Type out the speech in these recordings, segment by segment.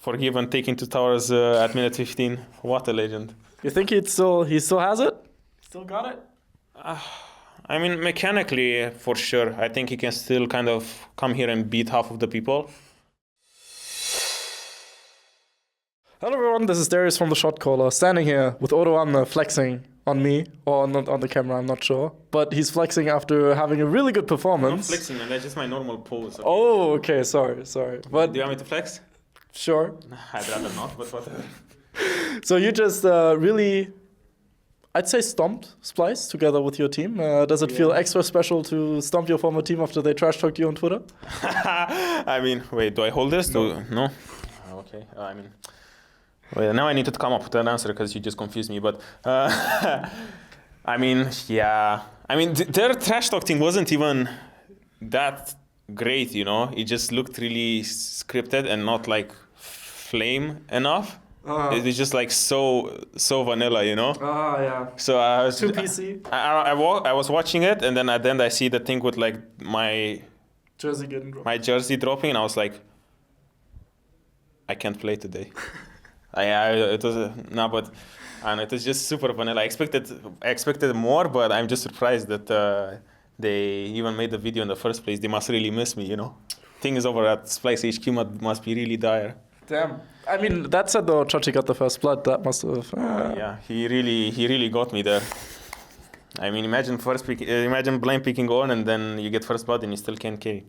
FORG1VEN taking 2 towers at minute 15. What a legend. You think he still has it? Still got it? I mean, mechanically, for sure. I think he can still kind of come here and beat half of the people. Hello everyone, this is Darius from the Shotcaller, standing here with Odoamne flexing on me, or not on the camera, I'm not sure. But he's flexing after having a really good performance. I'm not flexing, man. That's just my normal pose. Okay? Oh, okay, sorry. But do you want me to flex? Sure. I'd rather not, but whatever. So you just really, I'd say stomped Splice together with your team. Does it feel extra special to stomp your former team after they trash talked you on Twitter? I mean, wait, do I hold this? No? Okay, I mean... Well, now I need to come up with an answer because you just confused me, but I mean, yeah. I mean, their trash talk thing wasn't even that great, you know? It just looked really scripted and not like flame enough. It was just like so vanilla, you know? Yeah. So I was too PC. I was watching it, and then at the end I see the thing with like my jersey dropping, and I was like, I can't play today. It was but and it was just super vanilla. I expected more, but I'm just surprised that they even made the video in the first place. They must really miss me, you know. Thing is over at Splice HQ must be really dire. Damn. I mean, that said though, Chachi got the first blood. That must have. Yeah, he really got me there. I mean, imagine blind picking on, and then you get first blood, and you still can't carry.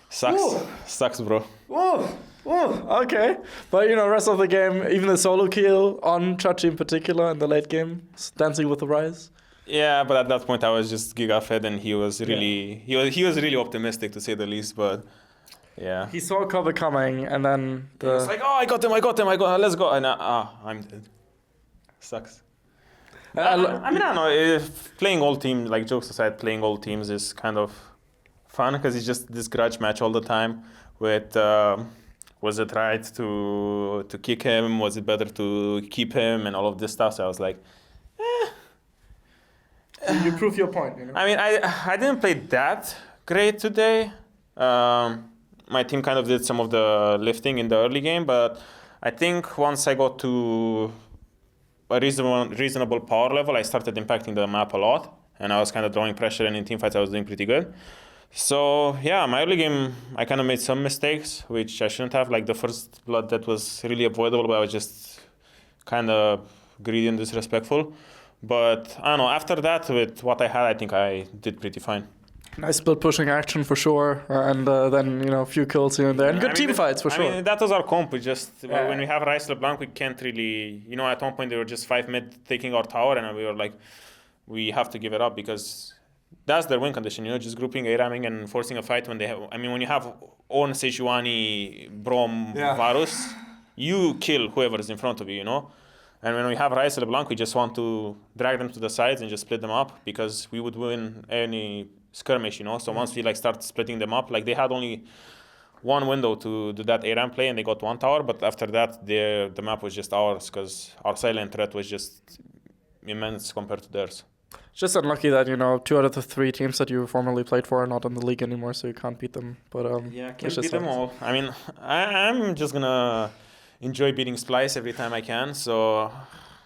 Sucks, bro. Whoa. Okay. But, you know, rest of the game, even the solo kill on Chachi in particular in the late game, dancing with the Rise. Yeah, but at that point I was just giga fed, and he was really he was really optimistic, to say the least. But yeah, he saw cover coming, and then it's like, oh, I got him, let's go, and I'm dead. Sucks. I mean, I don't know. If playing all teams, like jokes aside, playing all teams is kind of fun because it's just this grudge match all the time with. Was it right to kick him? Was it better to keep him? And all of this stuff. So I was like, You prove your point, you know? I mean, I didn't play that great today. My team kind of did some of the lifting in the early game, but I think once I got to a reasonable power level, I started impacting the map a lot. And I was kind of drawing pressure, and in teamfights I was doing pretty good. So yeah, my early game, I kind of made some mistakes, which I shouldn't have. Like the first blood that was really avoidable, but I was just kind of greedy and disrespectful. But I don't know, after that, with what I had, I think I did pretty fine. Nice split pushing action for sure, and then, you know, a few kills here and there, and good team fights for sure. I mean, that was our comp. We just, when we have Rice LeBlanc, we can't really, you know, at one point they were just 5 mid taking our tower, and we were like, we have to give it up because that's their win condition, you know, just grouping, A-ramming, and forcing a fight when they have... I mean, when you have Ornn, Sejuani, Brom, Varus, you kill whoever is in front of you, you know? And when we have Rice LeBlanc, we just want to drag them to the sides and just split them up because we would win any skirmish, you know? So once we, like, start splitting them up, like, they had only one window to do that A-ram play, and they got 1 tower, but after that, the map was just ours because our silent threat was just immense compared to theirs. Just unlucky that, you know, 2 out of the 3 teams that you formerly played for are not in the league anymore, so you can't beat them. But yeah, can't beat them all. I mean, I'm just gonna enjoy beating Splice every time I can. So,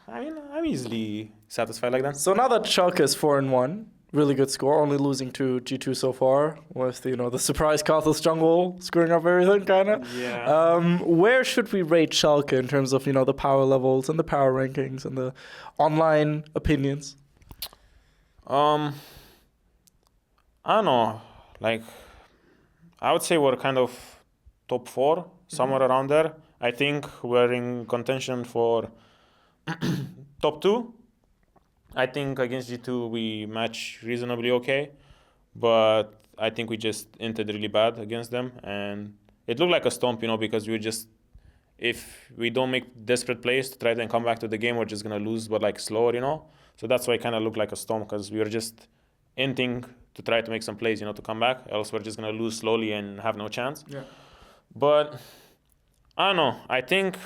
I mean, I'm easily satisfied like that. So now that Schalke is 4-1, really good score, only losing to G2 so far, with, you know, the surprise Karthus jungle screwing up everything, kind of. Yeah. Where should we rate Schalke in terms of, you know, the power levels and the power rankings and the online opinions? I don't know, like, I would say we're kind of top 4, somewhere around there. I think we're in contention for top 2. I think against G2 we match reasonably okay, but I think we just entered really bad against them, and it looked like a stomp, you know, because we just, if we don't make desperate plays to try to come back to the game, we're just gonna lose, but like slower, you know. So that's why it kind of looked like a storm, because we were just inting to try to make some plays, you know, to come back. Else we're just going to lose slowly and have no chance. Yeah. But I don't know. I think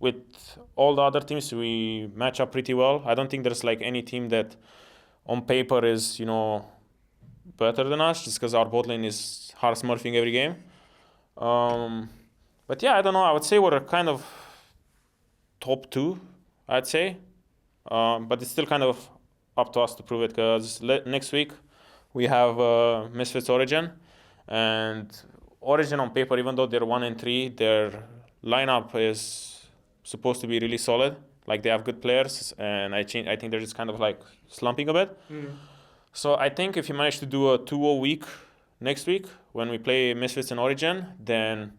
with all the other teams, we match up pretty well. I don't think there's like any team that on paper is, you know, better than us, just because our bot lane is hard smurfing every game. But yeah, I don't know. I would say we're kind of top 2, I'd say. But it's still kind of up to us to prove it, because next week we have Misfits Origin. And Origin on paper, even though they're 1-3, their lineup is supposed to be really solid. Like, they have good players, and I think they're just kind of like slumping a bit. So I think if you manage to do a 2-0 week next week when we play Misfits in Origin, then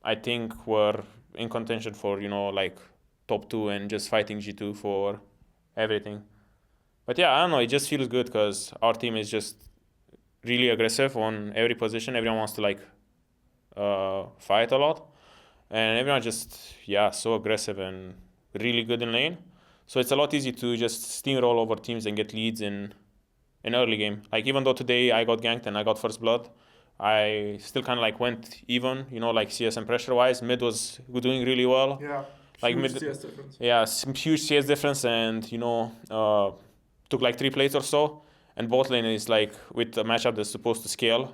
I think we're in contention for, like top 2 and just fighting G2 for everything. But yeah, I don't know, it just feels good because our team is just really aggressive on every position. Everyone wants to like fight a lot, and everyone just so aggressive and really good in lane. So it's a lot easier to just steamroll over teams and get leads in early game. Like, even though today I got ganked and I got first blood, I still kind of like went even, like CS and pressure wise. Mid was doing really well. Yeah. Like Huge mid, CS difference. yeah, some huge CS difference, and took like 3 plates or so. And bot lane is like, with a matchup that's supposed to scale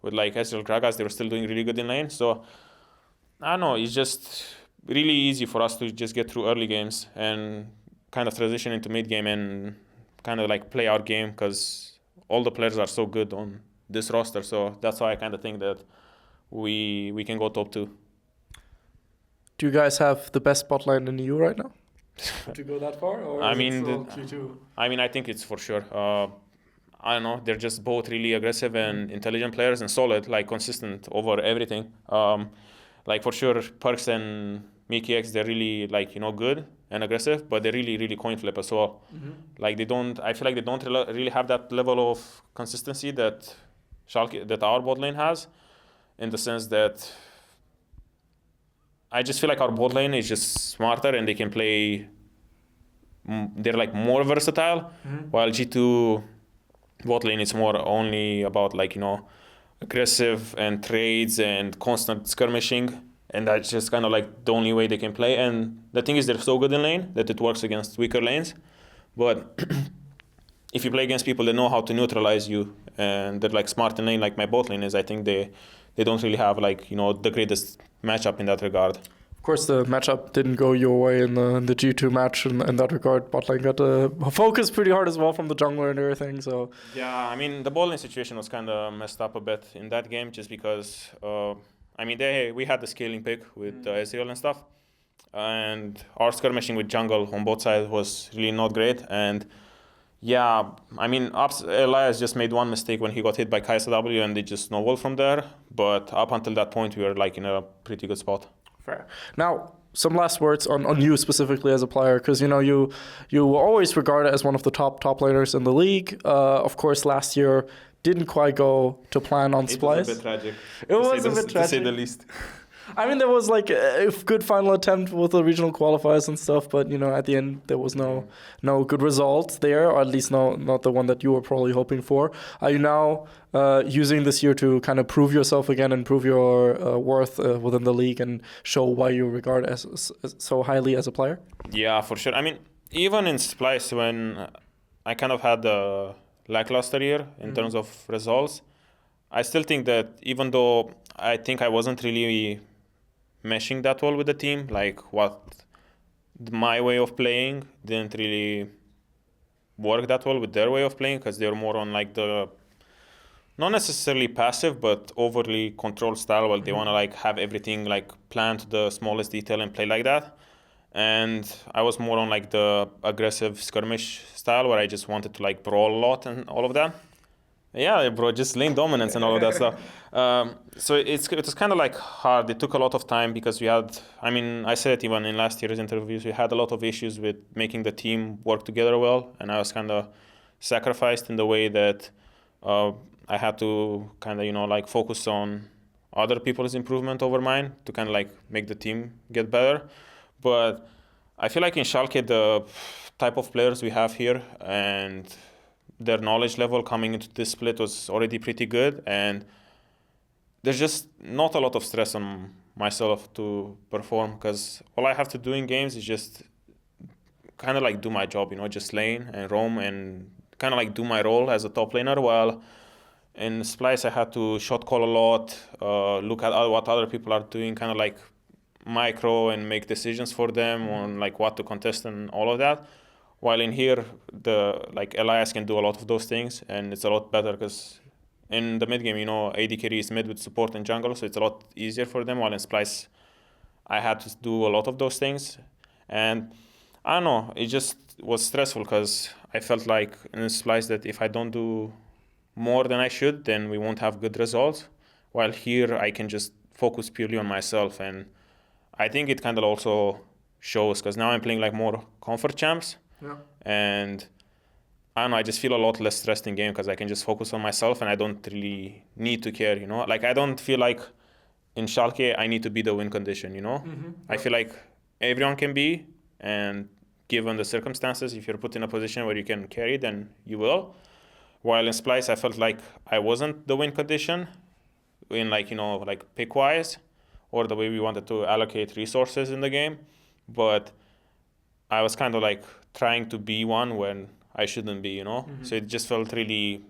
with like Ezreal Gragas, they were still doing really good in lane. So I don't know, it's just really easy for us to just get through early games and kind of transition into mid game and kind of like play our game, because all the players are so good on this roster. So that's why I kind of think that we can go top 2. Do you guys have the best bot lane in the EU right now? To go that far, or I is mean, it still Q2? I mean, I think it's for sure. I don't know, they're just both really aggressive and intelligent players and solid, like consistent over everything. Like for sure, Perks and Mickey X, they're really like, good and aggressive, but they're really, really coin flip as well. Like I feel like they don't really have that level of consistency that Schalke, that our bot lane has, in the sense that I just feel like our bot lane is just smarter and they can play, they're like more versatile, while G2 bot lane is more only about like, aggressive and trades and constant skirmishing, and that's just kind of like the only way they can play. And the thing is, they're so good in lane that it works against weaker lanes, but if you play against people that know how to neutralize you and they're like smart in lane like my bot lane is, I think they don't really have like, the greatest matchup in that regard. Of course, the matchup didn't go your way in the G2 match in that regard. Bot lane got focused pretty hard as well from the jungler and everything. So yeah, I mean, the bot lane situation was kind of messed up a bit in that game, just because I mean, we had the scaling pick with Ezreal and stuff, and our skirmishing with jungle on both sides was really not great. And yeah, I mean, Elias just made one mistake when he got hit by Kai'Sa W, and they just snowballed from there. But up until that point, we were like in a pretty good spot. fair. Now, some last words on you specifically as a player, because you were always regarded as one of the top laners in the league. Of course, last year didn't quite go to plan on Splice. It was a bit tragic. It was a bit tragic, to say the least. I mean, there was like a good final attempt with the regional qualifiers and stuff, but at the end there was no good result there, or at least not the one that you were probably hoping for. Are you now using this year to kind of prove yourself again and prove your worth within the league and show why you regard as so highly as a player? Yeah, for sure. I mean, even in Splice, when I kind of had a lackluster year in terms of results, I still think that even though I think I wasn't really meshing that well with the team, like my way of playing didn't really work that well with their way of playing, because they were more on like the not necessarily passive but overly controlled style, where they want to like have everything like planned to the smallest detail and play like that. And I was more on like the aggressive skirmish style, where I just wanted to like brawl a lot and all of that. Yeah, bro, just lane dominance and all of that stuff. So it was kind of like hard. It took a lot of time because I said it even in last year's interviews, we had a lot of issues with making the team work together well, and I was kind of sacrificed in the way that I had to kind of, like focus on other people's improvement over mine to kind of like make the team get better. But I feel like in Schalke, the type of players we have here and their knowledge level coming into this split was already pretty good, and there's just not a lot of stress on myself to perform, because all I have to do in games is just kind of like do my job, just lane and roam and kind of like do my role as a top laner, while in Splice, I had to shot call a lot, look at what other people are doing, kind of like micro and make decisions for them on like what to contest and all of that. While in here, the like Elias can do a lot of those things, and it's a lot better because in the mid game, AD carry is mid with support and jungle, so it's a lot easier for them. While in Splice, I had to do a lot of those things, and I don't know, it just was stressful because I felt like in Splice that if I don't do more than I should, then we won't have good results. While here, I can just focus purely on myself, and I think it kind of also shows because now I'm playing like more comfort champs. Yeah. And I don't know, I just feel a lot less stressed in game because I can just focus on myself and I don't really need to care, Like I don't feel like in Schalke I need to be the win condition, Mm-hmm. I feel like everyone can be, and given the circumstances, if you're put in a position where you can carry, then you will. While in Splice I felt like I wasn't the win condition in like, like pick-wise or the way we wanted to allocate resources in the game. But I was kind of like trying to be one when I shouldn't be, Mm-hmm. So it just felt really,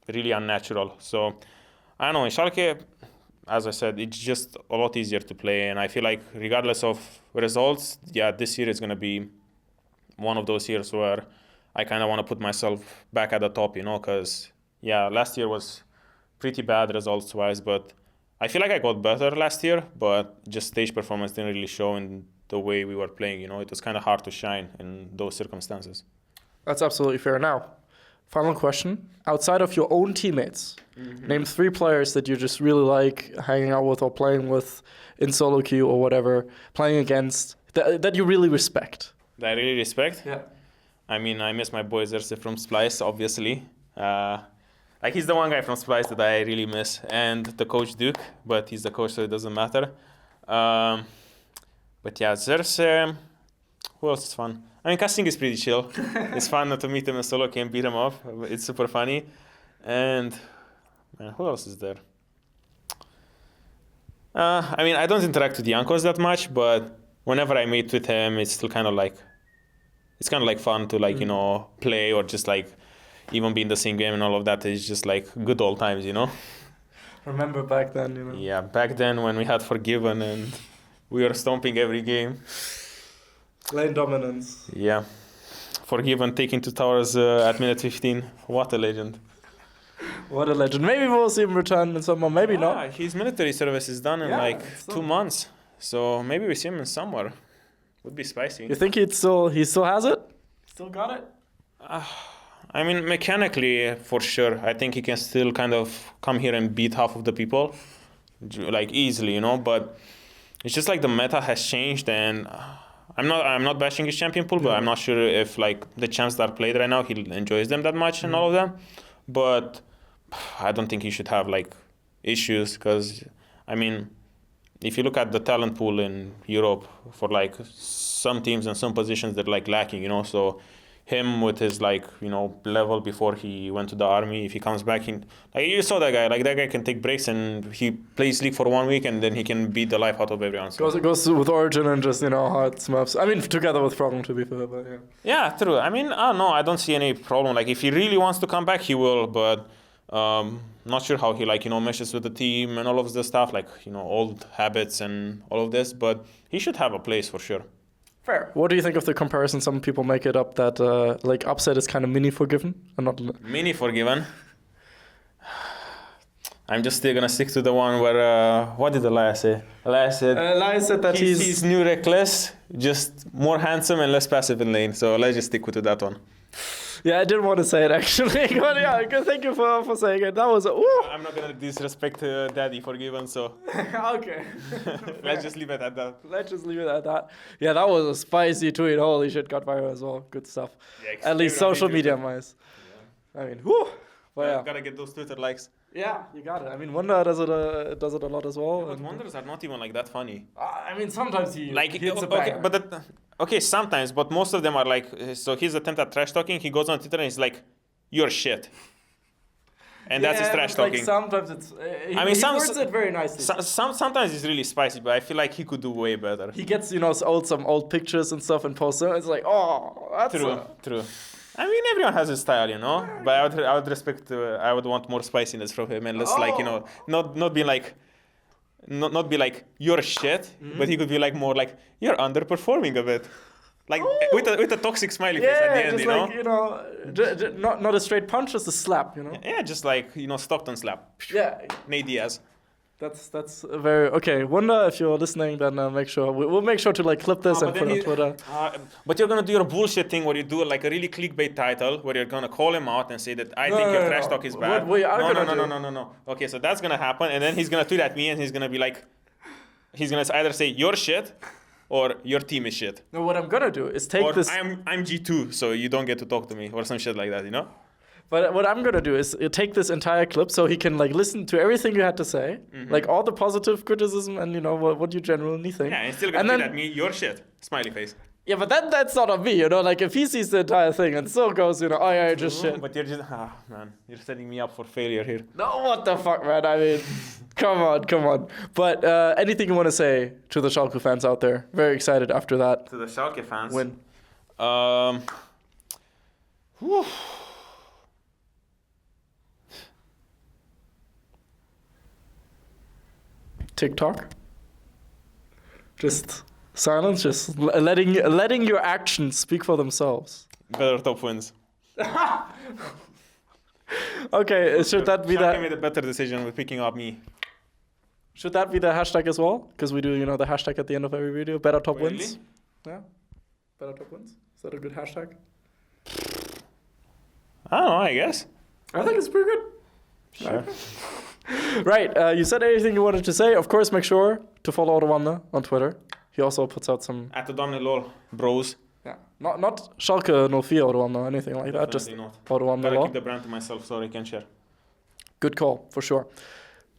really unnatural. So I don't know, in Schalke, as I said, it's just a lot easier to play. And I feel like regardless of results, this year is going to be one of those years where I kind of want to put myself back at the top, because, last year was pretty bad results-wise. But I feel like I got better last year, but just stage performance didn't really show in the way we were playing, It was kind of hard to shine in those circumstances. That's absolutely fair. Now, final question. Outside of your own teammates, name 3 players that you just really like hanging out with or playing with in solo queue or whatever, playing against, that you really respect. That I really respect? Yeah. I mean, I miss my boy Zerse from Splice, obviously. Like, he's the one guy from Splice that I really miss. And the coach Duke, but he's the coach, so it doesn't matter. But Zerse, who else is fun? I mean, casting is pretty chill. It's fun to meet him in solo, can beat him up. It's super funny. And, man, who else is there? I mean, I don't interact with Jankos that much, but whenever I meet with him, it's still kind of like fun to like, play or just like even be in the same game and all of that. It's just like good old times, Remember back then, Yeah, back then when we had FORG1VEN and we were stomping every game. Lane dominance. Yeah. FORG1VEN taking 2 towers at minute 15. What a legend. What a legend. Maybe we'll see him return in summer, maybe not. His military service is done in 2 months. So maybe we see him in summer. Would be spicy. You think he still has it? Still got it? I mean, mechanically, for sure. I think he can still kind of come here and beat half of the people, like easily, But it's just like the meta has changed, and I'm not bashing his champion pool, but I'm not sure if like the champs that are played right now he enjoys them that much and all of them. But I don't think he should have like issues because I mean, if you look at the talent pool in Europe for like some teams and some positions, they're like lacking, So him with his like level before he went to the army, if he comes back in, like you saw that guy, like that guy can take breaks and he plays league for 1 week and then he can beat the life out of everyone. So. Goes with Origin and just hard smurfs. I mean, together with FORG1VEN, to be fair, but yeah. Yeah, true. I mean, I don't know. I don't see any problem. Like if he really wants to come back, he will. But not sure how he meshes with the team and all of the stuff, like old habits and all of this. But he should have a place for sure. Fair. What do you think of the comparison? Some people make it up that like Upset is kind of mini FORG1VEN, or not? Mini FORG1VEN. I'm just still gonna stick to the one where what did Elias say? Elias said that he's new reckless, just more handsome and less passive in lane. So let's just stick to that one. Yeah, I didn't want to say it actually, but yeah, thank you for saying it. That was I'm not gonna disrespect Daddy FORG1VEN, so okay. Let's just leave it at that. Let's just leave it at that. Yeah, that was a spicy tweet. Holy shit, got viral as well. Good stuff. Yeah, at least social media wise. Yeah. I mean, whew. Well, yeah. Gotta get those Twitter likes. Yeah, you got it. I mean, Wonder does it a lot as well. Yeah, but Wonders are not even like that funny. I mean, sometimes he hits a banger. Okay, sometimes, but most of them are like. So his attempt at trash talking, he goes on Twitter and he's like, "You're shit," and that's his trash talking. Like sometimes it's. He words it very nicely. Sometimes it's really spicy, but I feel like he could do way better. He gets some old pictures and stuff and posts them. It's like, oh, that's true. I mean, everyone has his style, you know. But I would respect. I would want more spiciness from him, and less like, you know, not be like, not be like you're shit, but he could be like more like you're underperforming a bit, like with a toxic smiley face at the end, just you know. like, you know, not a straight punch, just a slap, you know. Yeah, just like, you know, Stockton slap. Yeah. Nate Diaz. That's a very okay. Wonder, if you're listening, then make sure we'll make sure to like clip this and put it on Twitter. But you're gonna do your bullshit thing where you do like a really clickbait title where you're gonna call him out and say that I think your trash talk is bad. What we are no. Okay, so that's gonna happen, and then he's gonna tweet at me and he's gonna be like, he's gonna either say you're shit or your team is shit. No, what I'm gonna do is take this. I'm G2, so you don't get to talk to me or some shit like that, you know. But what I'm gonna do is take this entire clip so he can like listen to everything you had to say, like all the positive criticism and you know what you generally think. Yeah, and still gonna tweet at me, your shit, smiley face. Yeah, but that's not on me, you know. Like if he sees the entire thing and still goes, you know, oh yeah, just shit. But you're just man, you're setting me up for failure here. No, what the fuck, man? I mean, come on. But anything you want to say to the Schalke fans out there? Very excited after that. To the Schalke fans. Win. Whew. TikTok. Just silence. Just letting your actions speak for themselves. Better top wins. Okay, should that be Schalke made a better decision with picking up me. Should that be the hashtag as well? Because we do, you know, the hashtag at the end of every video. Better top wins. Yeah. Better top wins. Is that a good hashtag? I don't know. I guess. I think it's pretty good. Sure. Right, you said everything you wanted to say. Of course, make sure to follow Odoamne on Twitter. He also puts out some... At Odoamne lol, bros. Yeah, not Schalke 04 Odoamne or anything like that. Definitely just not. Odoamne Gotta lol. keep the brand to myself so I can share. Good call, for sure.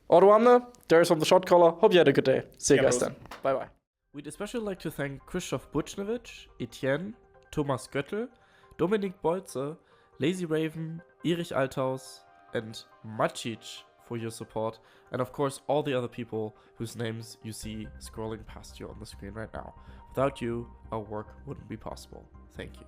Odoamne, there's from the Shotcaller. Hope you had a good day. See you guys then. Bye-bye. We'd especially like to thank Krzysztof Buchnevich, Etienne, Thomas Göttel, Dominik Bolze, Lazy Raven, Erich Althaus, and Macic for your support, and of course all the other people whose names you see scrolling past you on the screen right now. Without you, our work wouldn't be possible. Thank you.